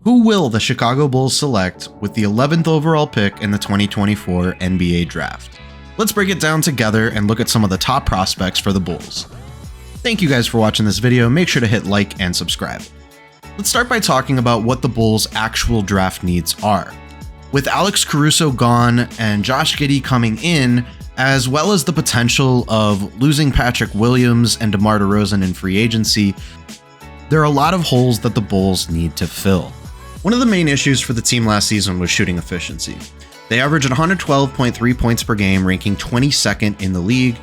Who will the Chicago Bulls select with the 11th overall pick in the 2024 NBA Draft? Let's break it down together and look at some of the top prospects for the Bulls. Thank you guys for watching this video. Make sure to hit like and subscribe. Let's start by talking about what the Bulls' actual draft needs are. With Alex Caruso gone and Josh Giddey coming in, as well as the potential of losing Patrick Williams and DeMar DeRozan in free agency, there are a lot of holes that the Bulls need to fill. One of the main issues for the team last season was shooting efficiency. They averaged 112.3 points per game, ranking 22nd in the league.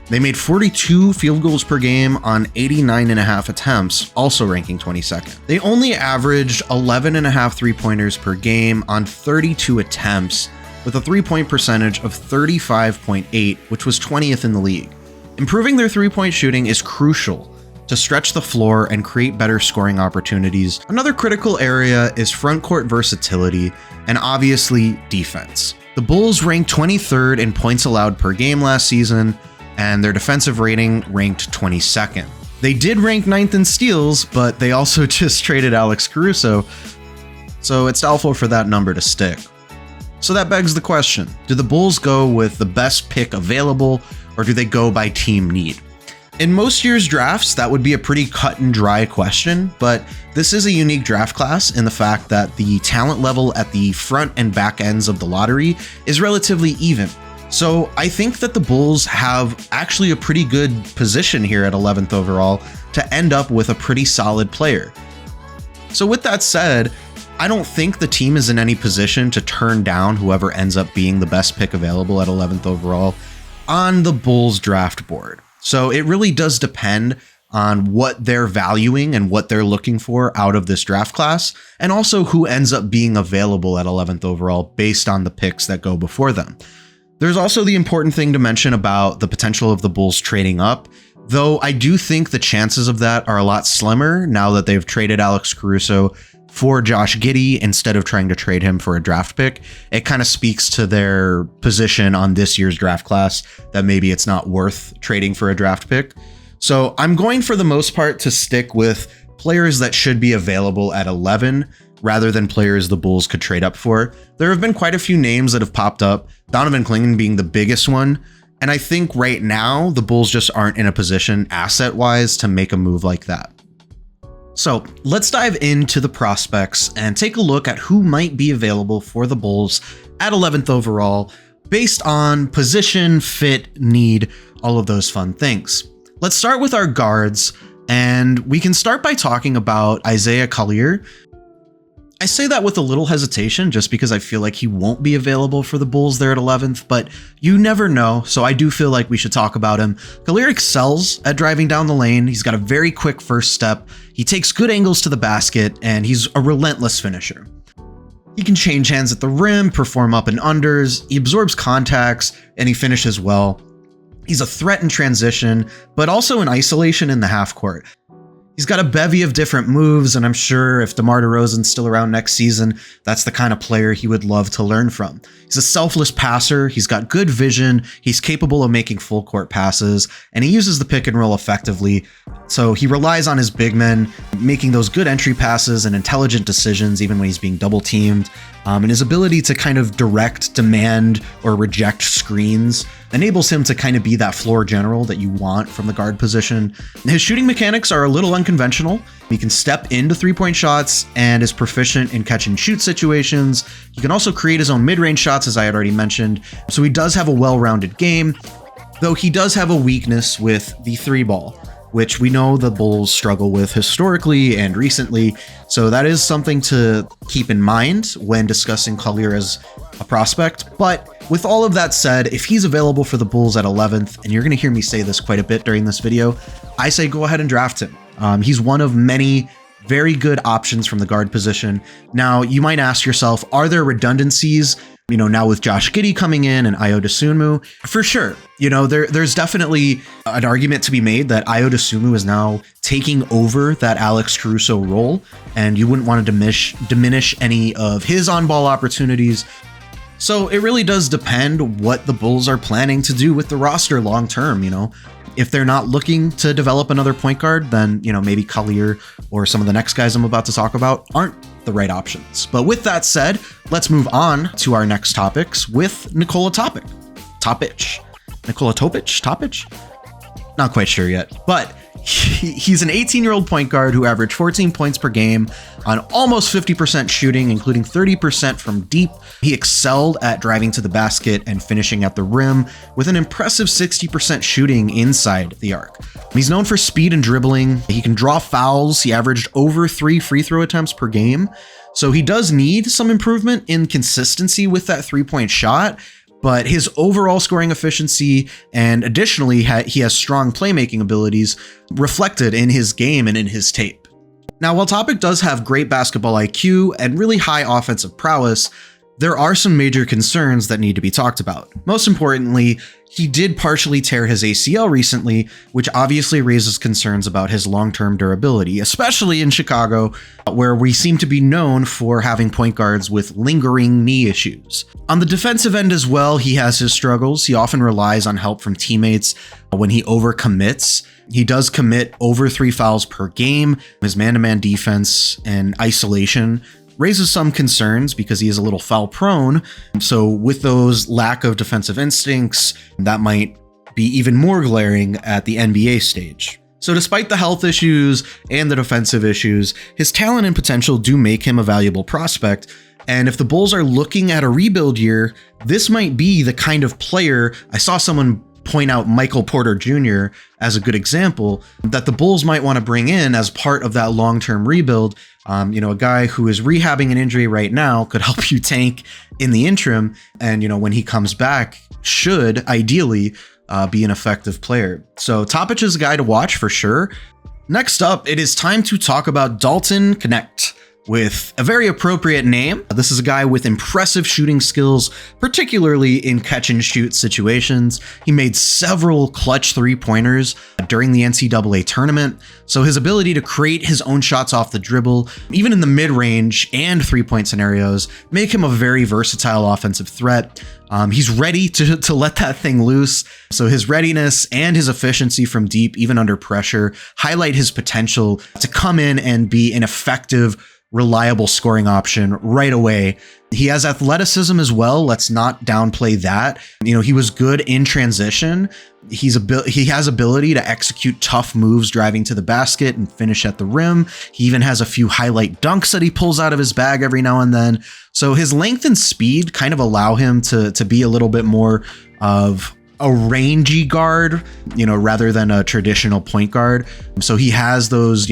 They made 42 field goals per game on 89.5 attempts, also ranking 22nd. They only averaged 11.5 three-pointers per game on 32 attempts, with a three-point percentage of 35.8, which was 20th in the league. Improving their three-point shooting is crucial to stretch the floor and create better scoring opportunities. Another critical area is front court versatility and obviously defense. The Bulls ranked 23rd in points allowed per game last season, and their defensive rating ranked 22nd. They did rank 9th in steals, but they also just traded Alex Caruso, so it's doubtful for that number to stick. So that begs the question, do the Bulls go with the best pick available, or do they go by team need? In most years' drafts, that would be a pretty cut and dry question, but this is a unique draft class in the fact that the talent level at the front and back ends of the lottery is relatively even. So I think that the Bulls have actually a pretty good position here at 11th overall to end up with a pretty solid player. So with that said, I don't think the team is in any position to turn down whoever ends up being the best pick available at 11th overall on the Bulls draft board. So it really does depend on what they're valuing and what they're looking for out of this draft class, and also who ends up being available at 11th overall based on the picks that go before them. There's also the important thing to mention about the potential of the Bulls trading up, though I do think the chances of that are a lot slimmer now that they've traded Alex Caruso for Josh Giddey instead of trying to trade him for a draft pick. It kind of speaks to their position on this year's draft class that maybe it's not worth trading for a draft pick. So I'm going for the most part to stick with players that should be available at 11 rather than players the Bulls could trade up for. There have been quite a few names that have popped up, Donovan Clingan being the biggest one. And I think right now the Bulls just aren't in a position asset-wise to make a move like that. So let's dive into the prospects and take a look at who might be available for the Bulls at 11th overall based on position, fit, need, all of those fun things. Let's start with our guards, and we can start by talking about Isaiah Collier. I say that with a little hesitation just because I feel like he won't be available for the Bulls there at 11th, but you never know, so I do feel like we should talk about him. Collier excels at driving down the lane. He's got a very quick first step. He takes good angles to the basket, and he's a relentless finisher. He can change hands at the rim, perform up and unders, he absorbs contacts, and he finishes well. He's a threat in transition, but also in isolation in the half court. He's got a bevy of different moves, and I'm sure if DeMar DeRozan's still around next season, that's the kind of player he would love to learn from. He's a selfless passer, he's got good vision, he's capable of making full court passes, and he uses the pick and roll effectively. So he relies on his big men, making those good entry passes and intelligent decisions even when he's being double teamed. And his ability to kind of direct, demand, or reject screens enables him to kind of be that floor general that you want from the guard position. His shooting mechanics are a little unconventional. He can step into three-point shots and is proficient in catch and shoot situations. He can also create his own mid-range shots, as I had already mentioned. So he does have a well-rounded game, though he does have a weakness with the three ball, which we know the Bulls struggle with historically and recently. So that is something to keep in mind when discussing Collier as a prospect. But with all of that said, if he's available for the Bulls at 11th, and you're going to hear me say this quite a bit during this video, I say go ahead and draft him. He's one of many very good options from the guard position. Now, you might ask yourself, are there redundancies? Now with Josh Giddey coming in and Ayo Dosunmu, for sure. There's definitely an argument to be made that Ayo Dosunmu is now taking over that Alex Caruso role, and you wouldn't want to diminish any of his on-ball opportunities. So it really does depend what the Bulls are planning to do with the roster long-term, If they're not looking to develop another point guard, then, maybe Collier or some of the next guys I'm about to talk about aren't the right options. But with that said, let's move on to our next topics with Nikola Topic. Nikola Topic? Not quite sure yet, but he's an 18-year-old point guard who averaged 14 points per game on almost 50% shooting, including 30% from deep. He excelled at driving to the basket and finishing at the rim with an impressive 60% shooting inside the arc. He's known for speed and dribbling. He can draw fouls. He averaged over 3 free throw attempts per game. So he does need some improvement in consistency with that 3-point shot, but his overall scoring efficiency and additionally he has strong playmaking abilities reflected in his game and in his tape. Now, while Topic does have great basketball IQ and really high offensive prowess, there are some major concerns that need to be talked about. Most importantly, he did partially tear his ACL recently, which obviously raises concerns about his long-term durability, especially in Chicago, where we seem to be known for having point guards with lingering knee issues. On the defensive end as well, he has his struggles. He often relies on help from teammates when he overcommits. He does commit over 3 fouls per game. His man-to-man defense and isolation raises some concerns because he is a little foul prone. So with those lack of defensive instincts, that might be even more glaring at the NBA stage. So despite the health issues and the defensive issues, his talent and potential do make him a valuable prospect. And if the Bulls are looking at a rebuild year, this might be the kind of player. I saw someone point out Michael Porter Jr. as a good example that the Bulls might want to bring in as part of that long-term rebuild. A guy who is rehabbing an injury right now could help you tank in the interim. And, when he comes back, should ideally be an effective player. So Topic is a guy to watch for sure. Next up, it is time to talk about Dalton Knecht, with a very appropriate name. This is a guy with impressive shooting skills, particularly in catch and shoot situations. He made several clutch 3-pointers during the NCAA tournament, so his ability to create his own shots off the dribble, even in the mid-range and 3-point scenarios, make him a very versatile offensive threat. He's ready to let that thing loose. So his readiness and his efficiency from deep, even under pressure, highlight his potential to come in and be an effective, reliable scoring option right away. He has athleticism as well. Let's not downplay that. He was good in transition. He has ability to execute tough moves driving to the basket and finish at the rim. He even has a few highlight dunks that he pulls out of his bag every now and then. So his length and speed kind of allow him to be a little bit more of a rangy guard, rather than a traditional point guard. So he has those,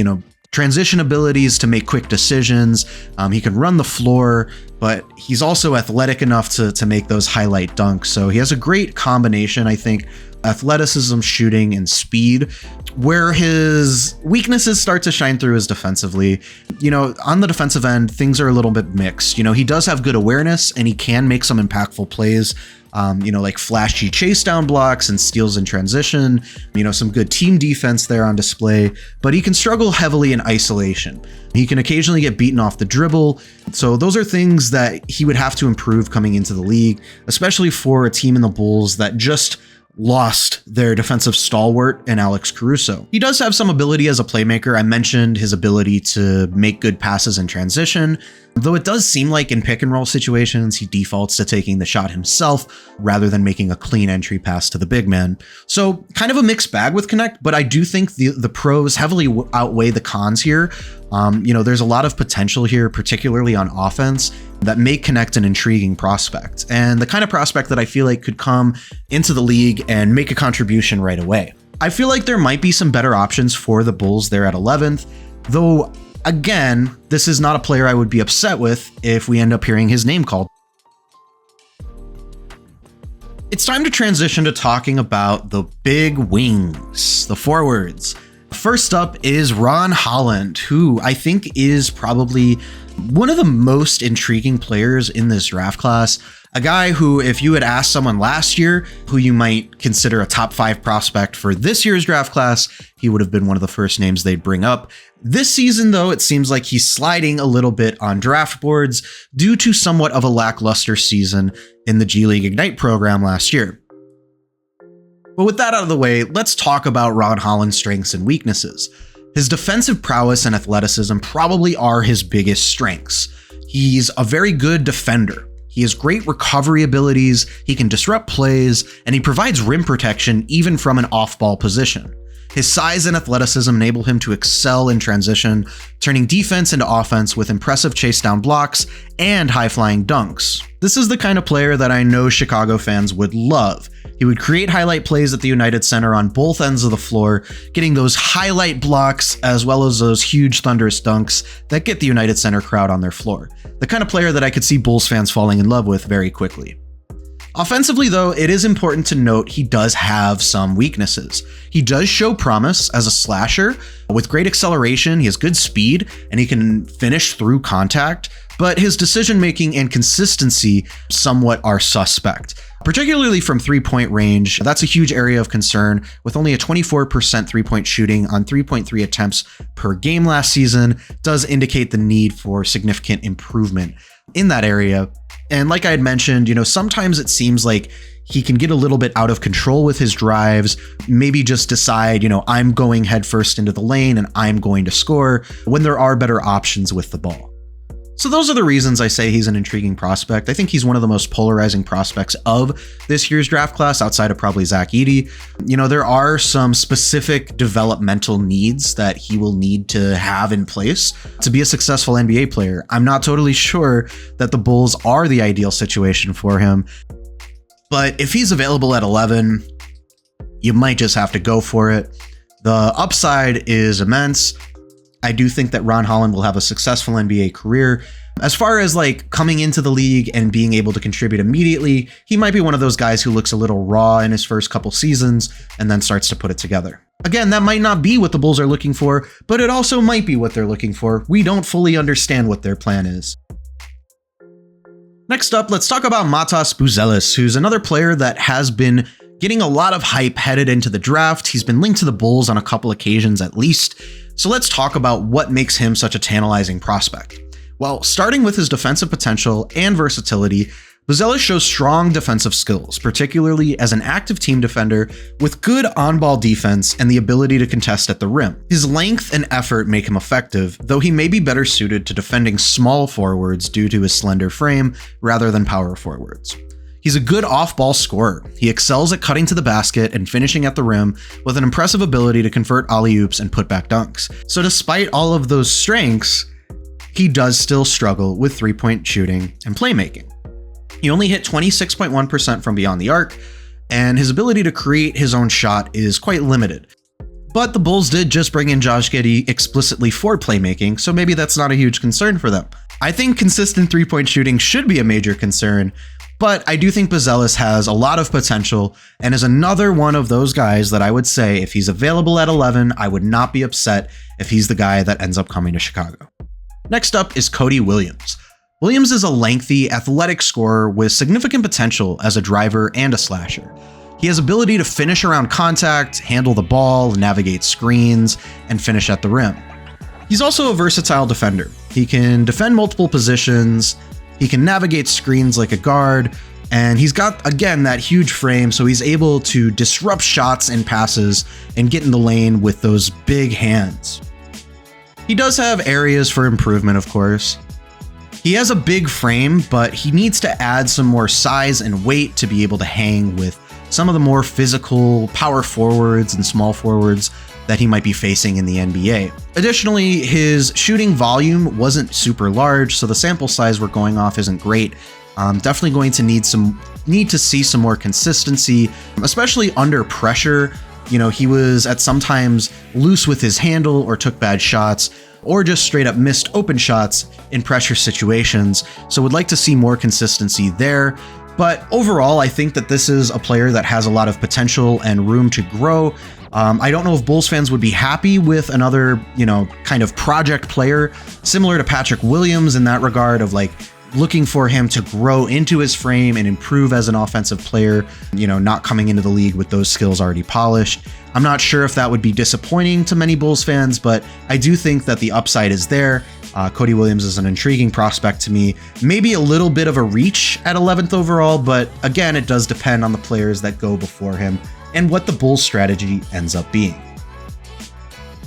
transition abilities to make quick decisions. He can run the floor, but he's also athletic enough to make those highlight dunks. So he has a great combination, I think, athleticism, shooting, and speed. Where his weaknesses start to shine through is defensively. On the defensive end, things are a little bit mixed. He does have good awareness and he can make some impactful plays. Like flashy chase down blocks and steals in transition, some good team defense there on display, but he can struggle heavily in isolation. He can occasionally get beaten off the dribble. So those are things that he would have to improve coming into the league, especially for a team in the Bulls that just lost their defensive stalwart in Alex Caruso. He does have some ability as a playmaker. I mentioned his ability to make good passes in transition, though it does seem like in pick and roll situations, he defaults to taking the shot himself rather than making a clean entry pass to the big man. So kind of a mixed bag with Knecht, but I do think the pros heavily outweigh the cons here. There's a lot of potential here, particularly on offense, that make Knecht an intriguing prospect, and the kind of prospect that I feel like could come into the league and make a contribution right away. I feel like there might be some better options for the Bulls there at 11th, though again, this is not a player I would be upset with if we end up hearing his name called. It's time to transition to talking about the big wings, the forwards. First up is Ron Holland, who I think is probably one of the most intriguing players in this draft class. A guy who, if you had asked someone last year who you might consider a top 5 prospect for this year's draft class, he would have been one of the first names they'd bring up. This season, though, it seems like he's sliding a little bit on draft boards due to somewhat of a lackluster season in the G League Ignite program last year. But with that out of the way, let's talk about Ron Holland's strengths and weaknesses. His defensive prowess and athleticism probably are his biggest strengths. He's a very good defender. He has great recovery abilities, he can disrupt plays, and he provides rim protection even from an off-ball position. His size and athleticism enable him to excel in transition, turning defense into offense with impressive chase down blocks and high-flying dunks. This is the kind of player that I know Chicago fans would love. He would create highlight plays at the United Center on both ends of the floor, getting those highlight blocks as well as those huge thunderous dunks that get the United Center crowd on their floor. The kind of player that I could see Bulls fans falling in love with very quickly. Offensively, though, it is important to note he does have some weaknesses. He does show promise as a slasher. With great acceleration, he has good speed, and he can finish through contact, but his decision-making and consistency somewhat are suspect. Particularly from three-point range, that's a huge area of concern, with only a 24% three-point shooting on 3.3 attempts per game last season does indicate the need for significant improvement in that area. And like I had mentioned, sometimes it seems like he can get a little bit out of control with his drives, maybe just decide, I'm going headfirst into the lane and I'm going to score when there are better options with the ball. So those are the reasons I say he's an intriguing prospect. I think he's one of the most polarizing prospects of this year's draft class outside of probably Zach Edey. There are some specific developmental needs that he will need to have in place to be a successful NBA player. I'm not totally sure that the Bulls are the ideal situation for him, but if he's available at 11, you might just have to go for it. The upside is immense. I do think that Ron Holland will have a successful NBA career. As far as coming into the league and being able to contribute immediately, he might be one of those guys who looks a little raw in his first couple seasons and then starts to put it together. Again, that might not be what the Bulls are looking for, but it also might be what they're looking for. We don't fully understand what their plan is. Next up, let's talk about Matas Buzelis, who's another player that has been getting a lot of hype headed into the draft. He's been linked to the Bulls on a couple occasions at least. So let's talk about what makes him such a tantalizing prospect. Well, starting with his defensive potential and versatility, Buzelis shows strong defensive skills, particularly as an active team defender with good on-ball defense and the ability to contest at the rim. His length and effort make him effective, though he may be better suited to defending small forwards due to his slender frame rather than power forwards. He's a good off-ball scorer. He excels at cutting to the basket and finishing at the rim with an impressive ability to convert alley-oops and putback dunks. So despite all of those strengths, he does still struggle with three-point shooting and playmaking. He only hit 26.1% from beyond the arc, and his ability to create his own shot is quite limited. But the Bulls did just bring in Josh Giddey explicitly for playmaking, so maybe that's not a huge concern for them. I think consistent three-point shooting should be a major concern, but I do think Buzelis has a lot of potential and is another one of those guys that I would say if he's available at 11, I would not be upset if he's the guy that ends up coming to Chicago. Next up is Cody Williams. Williams is a lengthy, athletic scorer with significant potential as a driver and a slasher. He has ability to finish around contact, handle the ball, navigate screens, and finish at the rim. He's also a versatile defender. He can defend multiple positions, he can navigate screens like a guard, and he's got, again, that huge frame, so he's able to disrupt shots and passes and get in the lane with those big hands. He does have areas for improvement, of course. He has a big frame, but he needs to add some more size and weight to be able to hang with some of the more physical power forwards and small forwards that he might be facing in the NBA. Additionally, his shooting volume wasn't super large, so the sample size we're going off isn't great. Definitely going to need to see some more consistency, especially under pressure. He was at sometimes loose with his handle or took bad shots, or just straight up missed open shots in pressure situations. So would like to see more consistency there. But overall, I think that this is a player that has a lot of potential and room to grow. I don't know if Bulls fans would be happy with another, kind of project player similar to Patrick Williams in that regard of looking for him to grow into his frame and improve as an offensive player, not coming into the league with those skills already polished. I'm not sure if that would be disappointing to many Bulls fans, but I do think that the upside is there. Cody Williams is an intriguing prospect to me. Maybe a little bit of a reach at 11th overall, but again, it does depend on the players that go before him and what the Bulls strategy ends up being.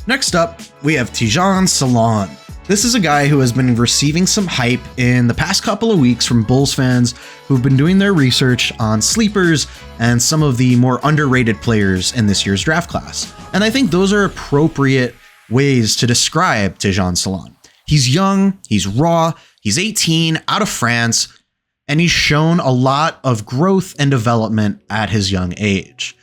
Next up, we have Tijan Salon. This is a guy who has been receiving some hype in the past couple of weeks from Bulls fans who've been doing their research on sleepers and some of the more underrated players in this year's draft class. And I think those are appropriate ways to describe Tijan Salon. He's young, he's raw, he's 18, out of France, and he's shown a lot of growth and development at his young age.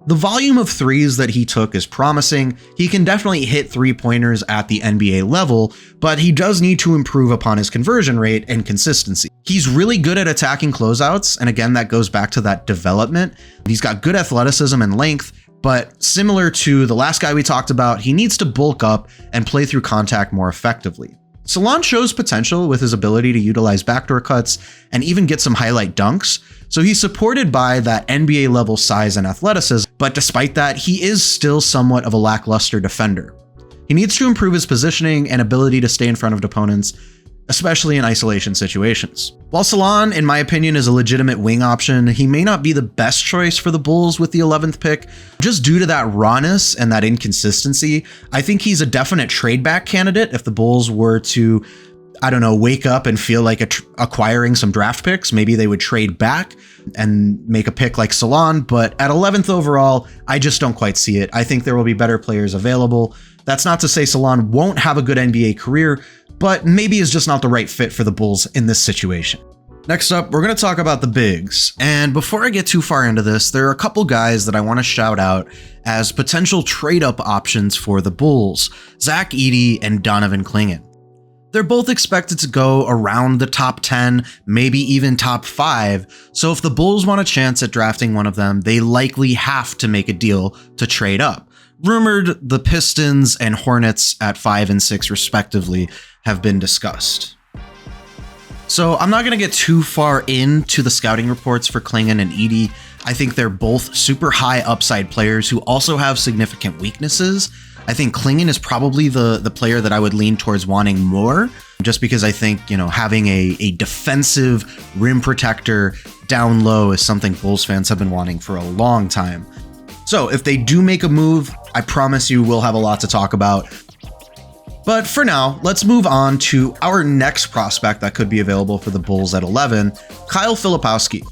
The volume of threes that he took is promising. He can definitely hit three-pointers at the NBA level, but he does need to improve upon his conversion rate and consistency. He's really good at attacking closeouts, and again, that goes back to that development. He's got good athleticism and length, but similar to the last guy we talked about, he needs to bulk up and play through contact more effectively. Salon shows potential with his ability to utilize backdoor cuts and even get some highlight dunks, so he's supported by that NBA level size and athleticism, but despite that, he is still somewhat of a lackluster defender. He needs to improve his positioning and ability to stay in front of opponents, especially in isolation situations. While Salon, in my opinion, is a legitimate wing option, he may not be the best choice for the Bulls with the 11th pick. Just due to that rawness and that inconsistency, I think he's a definite trade back candidate if the Bulls were to, wake up and feel like acquiring some draft picks. Maybe they would trade back and make a pick like Salon, but at 11th overall, I just don't quite see it. I think there will be better players available. That's not to say Salon won't have a good NBA career, but maybe is just not the right fit for the Bulls in this situation. Next up, we're going to talk about the bigs. And before I get too far into this, there are a couple guys that I want to shout out as potential trade-up options for the Bulls, Zach Edey and Donovan Clingan. They're both expected to go around the top 10, maybe even top 5, so if the Bulls want a chance at drafting one of them, they likely have to make a deal to trade up. Rumored, the Pistons and Hornets at 5 and 6 respectively have been discussed. So I'm not going to get too far into the scouting reports for Clingan and Edey. I think they're both super high upside players who also have significant weaknesses. I think Clingan is probably the player that I would lean towards wanting more, just because I think, having a defensive rim protector down low is something Bulls fans have been wanting for a long time. So if they do make a move, I promise you we'll have a lot to talk about. But for now, let's move on to our next prospect that could be available for the Bulls at 11, Kyle Filipowski.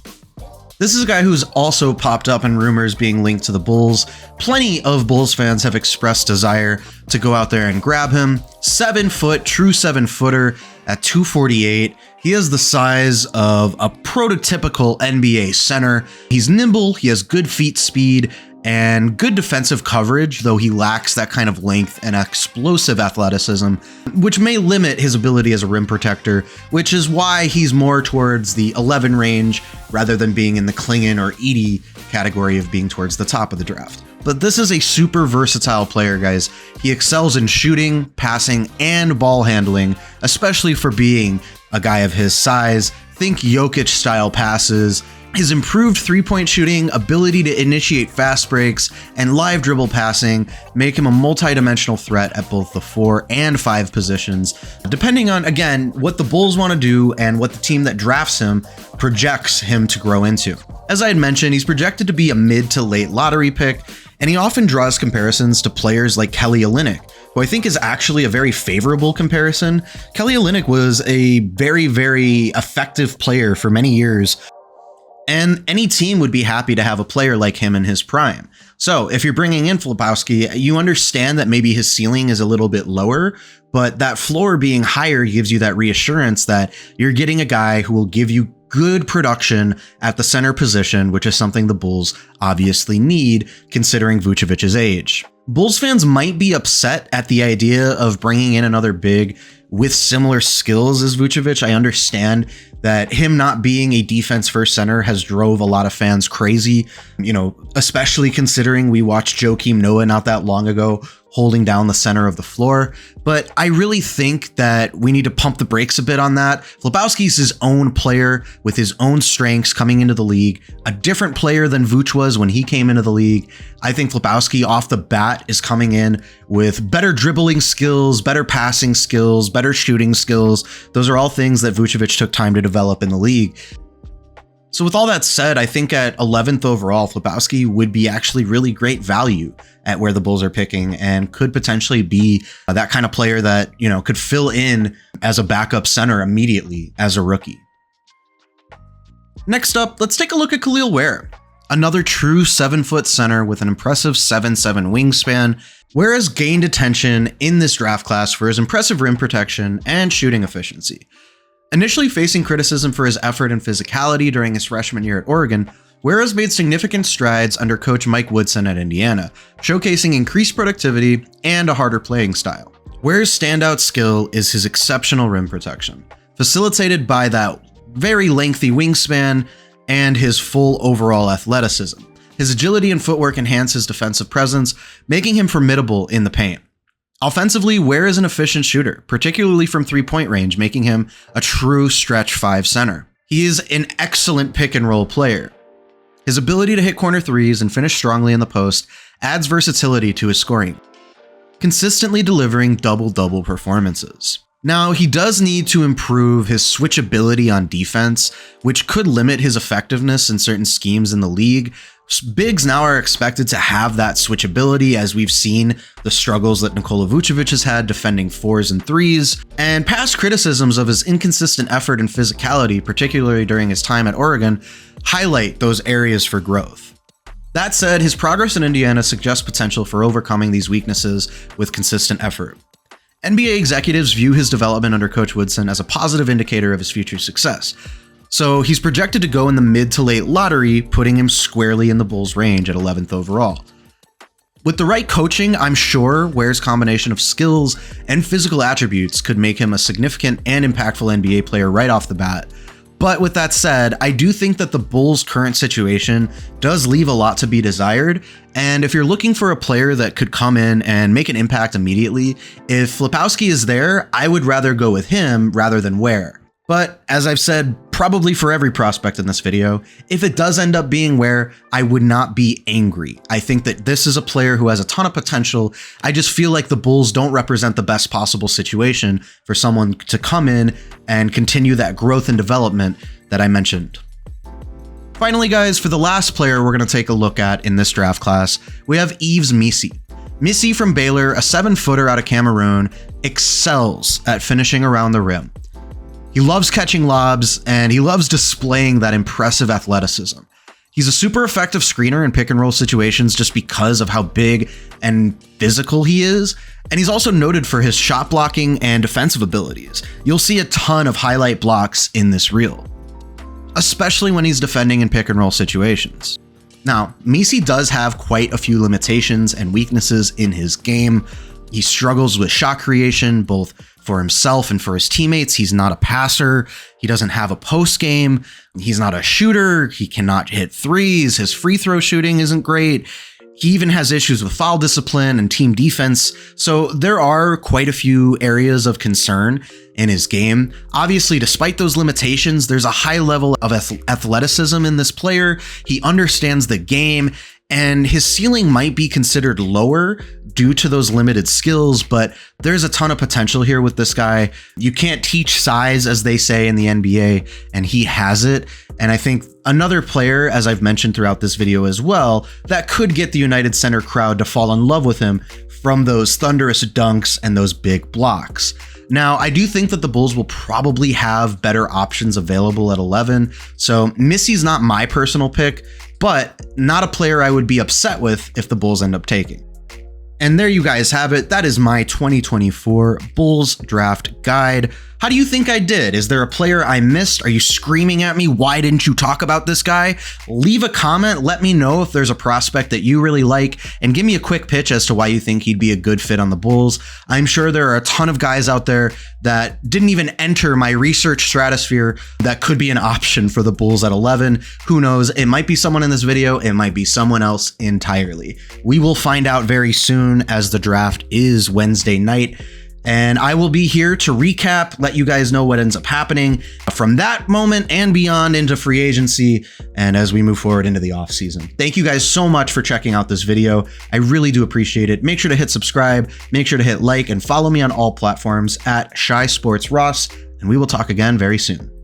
This is a guy who's also popped up in rumors being linked to the Bulls. Plenty of Bulls fans have expressed desire to go out there and grab him. 7 foot, true 7-footer at 248. He has the size of a prototypical NBA center. He's nimble, he has good feet speed, and good defensive coverage, though he lacks that kind of length and explosive athleticism, which may limit his ability as a rim protector, which is why he's more towards the 11 range rather than being in the Clingan or Edey category of being towards the top of the draft. But this is a super versatile player, guys. He excels in shooting, passing, and ball handling, especially for being a guy of his size. Think Jokic-style passes. His improved three-point shooting, ability to initiate fast breaks, and live dribble passing make him a multi-dimensional threat at both the 4 and 5 positions, depending on, again, what the Bulls want to do and what the team that drafts him projects him to grow into. As I had mentioned, he's projected to be a mid to late lottery pick, and he often draws comparisons to players like Kelly Olynyk, who I think is actually a very favorable comparison. Kelly Olynyk was a very, very effective player for many years, and any team would be happy to have a player like him in his prime. So if you're bringing in Filipowski, you understand that maybe his ceiling is a little bit lower, but that floor being higher gives you that reassurance that you're getting a guy who will give you good production at the center position, which is something the Bulls obviously need considering Vucevic's age. Bulls fans might be upset at the idea of bringing in another big with similar skills as Vucevic. I understand that him not being a defense first center has drove a lot of fans crazy, especially considering we watched Joakim Noah not that long ago holding down the center of the floor. But I really think that we need to pump the brakes a bit on that. Filipowski's his own player with his own strengths coming into the league, a different player than Vuce was when he came into the league. I think Filipowski off the bat is coming in with better dribbling skills, better passing skills, better shooting skills. Those are all things that Vucevic took time to develop in the league. So with all that said, I think at 11th overall, Flipowski would be actually really great value at where the Bulls are picking and could potentially be that kind of player that, could fill in as a backup center immediately as a rookie. Next up, let's take a look at Khalil Ware. Another true 7-foot center with an impressive 7'7" wingspan. Ware has gained attention in this draft class for his impressive rim protection and shooting efficiency. Initially facing criticism for his effort and physicality during his freshman year at Oregon, Ware has made significant strides under coach Mike Woodson at Indiana, showcasing increased productivity and a harder playing style. Ware's standout skill is his exceptional rim protection, facilitated by that very lengthy wingspan and his full overall athleticism. His agility and footwork enhance his defensive presence, making him formidable in the paint. Offensively, Ware is an efficient shooter, particularly from three-point range, making him a true stretch 5 center. He is an excellent pick-and-roll player. His ability to hit corner threes and finish strongly in the post adds versatility to his scoring, consistently delivering double-double performances. Now, he does need to improve his switchability on defense, which could limit his effectiveness in certain schemes in the league. Bigs now are expected to have that switchability, as we've seen the struggles that Nikola Vucevic has had defending 4s and 3s, and past criticisms of his inconsistent effort and physicality, particularly during his time at Oregon, highlight those areas for growth. That said, his progress in Indiana suggests potential for overcoming these weaknesses with consistent effort. NBA executives view his development under Coach Woodson as a positive indicator of his future success. So he's projected to go in the mid to late lottery, putting him squarely in the Bulls' range at 11th overall. With the right coaching, I'm sure Ware's combination of skills and physical attributes could make him a significant and impactful NBA player right off the bat. But with that said, I do think that the Bulls' current situation does leave a lot to be desired, and if you're looking for a player that could come in and make an impact immediately, if Flipowski is there, I would rather go with him rather than Ware. But as I've said, probably for every prospect in this video, if it does end up being Ware, I would not be angry. I think that this is a player who has a ton of potential. I just feel like the Bulls don't represent the best possible situation for someone to come in and continue that growth and development that I mentioned. Finally, guys, for the last player we're going to take a look at in this draft class, we have Yves Missi. Missi from Baylor, a 7-footer out of Cameroon, excels at finishing around the rim. He loves catching lobs, and he loves displaying that impressive athleticism. He's a super effective screener in pick and roll situations just because of how big and physical he is, and he's also noted for his shot blocking and defensive abilities. You'll see a ton of highlight blocks in this reel, especially when he's defending in pick and roll situations. Now, Missi does have quite a few limitations and weaknesses in his game. He struggles with shot creation, both for himself and for his teammates. He's not a passer. He doesn't have a post game. He's not a shooter. He cannot hit threes. His free throw shooting isn't great. He even has issues with foul discipline and team defense. So there are quite a few areas of concern in his game. Obviously, despite those limitations, there's a high level of athleticism in this player. He understands the game, and his ceiling might be considered lower due to those limited skills, but there's a ton of potential here with this guy. You can't teach size, as they say in the NBA, and he has it. And I think another player, as I've mentioned throughout this video as well, that could get the United Center crowd to fall in love with him from those thunderous dunks and those big blocks. Now, I do think that the Bulls will probably have better options available at 11, so Missi's not my personal pick, but not a player I would be upset with if the Bulls end up taking. And there you guys have it. That is my 2024 Bulls draft guide. How do you think I did? Is there a player I missed? Are you screaming at me? Why didn't you talk about this guy? Leave a comment. Let me know if there's a prospect that you really like, and give me a quick pitch as to why you think he'd be a good fit on the Bulls. I'm sure there are a ton of guys out there that didn't even enter my research stratosphere that could be an option for the Bulls at 11. Who knows? It might be someone in this video. It might be someone else entirely. We will find out very soon, as the draft is Wednesday night. And I will be here to recap, let you guys know what ends up happening from that moment and beyond into free agency, and as we move forward into the offseason. Thank you guys so much for checking out this video. I really do appreciate it. Make sure to hit subscribe, make sure to hit like, and follow me on all platforms at Shy Sports Ross, and we will talk again very soon.